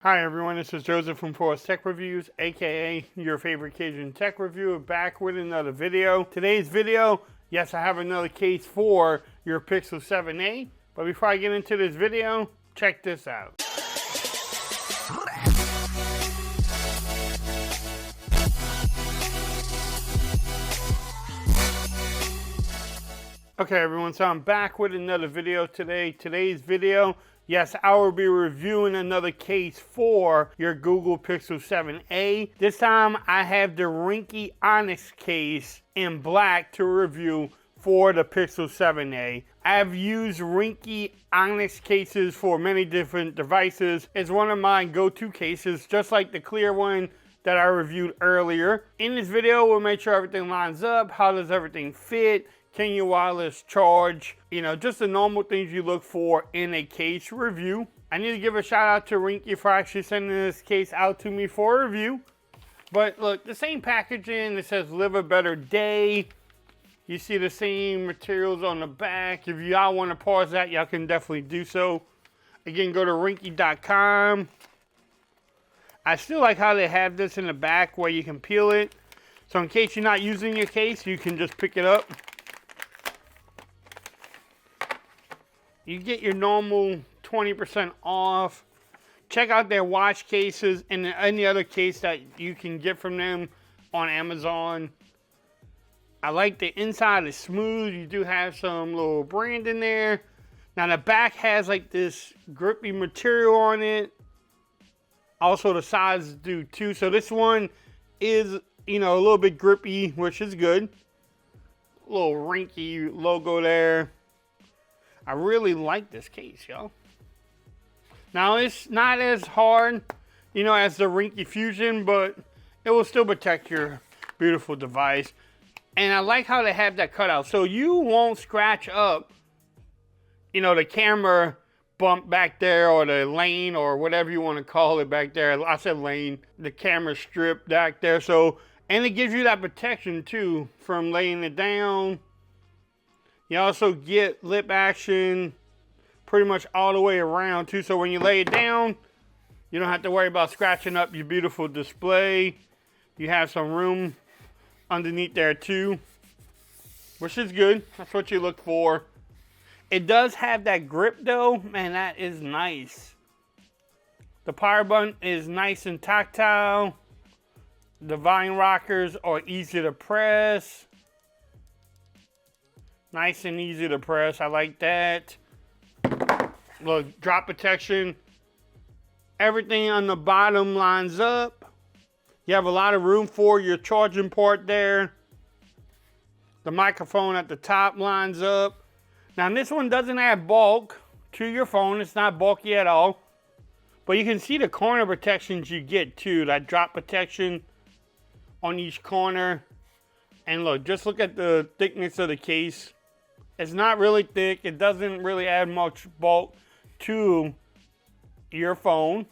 Hi everyone, this is Joseph from Forrest Tech Reviews, aka your favorite Cajun tech reviewer, back with another video. Today's video, yes, I have another case for your Pixel 7a, but before I get into this video, check this out. Okay everyone, so I'm back with another video today. Today's video, yes, I will be reviewing another case for your Google Pixel 7a. This time I have the Ringke Onyx case in black to review for the Pixel 7a. I've used Ringke Onyx cases for many different devices. It's one of my go-to cases, just like the clear one that I reviewed earlier. In this video, we'll make sure everything lines up. How does everything fit? Can your wireless charge? You know, just the normal things you look for in a case review. I need to give a shout out to Ringke for actually sending this case out to me for a review. But look, the same packaging, it says live a better day. You see the same materials on the back. If y'all want to pause that, y'all can definitely do so. Again, go to ringke.com. I still like how they have this in the back where you can peel it. So in case you're not using your case, you can just pick it up. You get your normal 20% off. Check out their watch cases and any other case that you can get from them on Amazon. I like the inside is smooth. You do have some little brand in there. Now the back has like this grippy material on it. Also the sides do too. So this one is, you know, a little bit grippy, which is good. Little Ringke logo there. I really like this case, y'all. Now, it's not as hard, you know, as the Ringke Fusion, but it will still protect your beautiful device. And I like how they have that cutout, so you won't scratch up, you know, the camera bump back there, or the lane, or whatever you want to call it back there. I said lane, the camera strip back there. So, and it gives you that protection too from laying it down. You also get lip action pretty much all the way around too. So when you lay it down, you don't have to worry about scratching up your beautiful display. You have some room underneath there too, which is good. That's what you look for. It does have that grip though, man, that is nice. The power button is nice and tactile. The volume rockers are easy to press. Nice and easy to press. I like that. Look, drop protection. Everything on the bottom lines up. You have a lot of room for your charging port there. The microphone at the top lines up. Now this one doesn't add bulk to your phone. It's not bulky at all. But you can see the corner protections you get too. That drop protection on each corner. And look, just look at the thickness of the case. It's not really thick. It doesn't really add much bulk to your phone.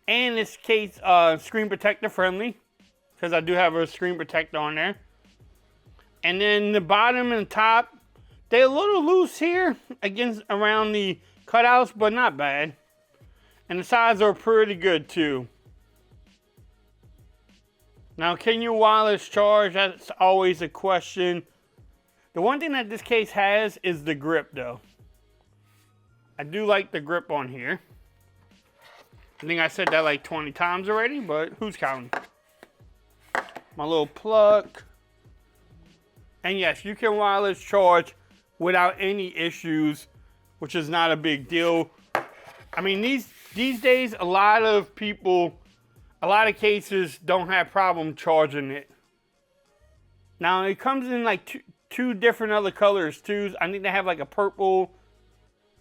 And this case, screen protector friendly, because I do have a screen protector on there. And then the bottom and top, they're a little loose here against around the cutouts, but not bad. And the sides are pretty good too. Now, can your wireless charge? That's always a question. The one thing that this case has is the grip though. I do like the grip on here. I think I said that like 20 times already, but who's counting? My little plug. And yes, you can wireless charge without any issues, which is not a big deal. I mean, these days, a lot of people, a lot of cases don't have problem charging it. Now, it comes in like two different other colors too. I think they have like a purple,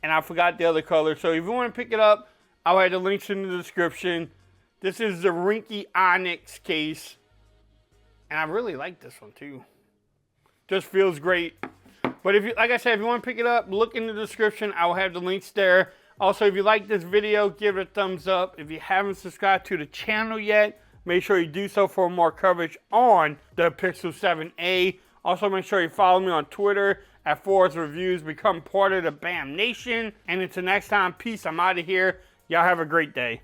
and I forgot the other color. So if you want to pick it up, I'll add the links in the description. This is the Ringke Onyx case, and I really like this one too. Just feels great. But if you, like I said, if you want to pick it up, look in the description. I will have the links there. Also, if you like this video, give it a thumbs up. If you haven't subscribed to the channel yet, make sure you do so for more coverage on the Pixel 7a. Also, make sure you follow me on Twitter at Forrest Reviews. Become part of the BAM Nation. And until next time, peace. I'm out of here. Y'all have a great day.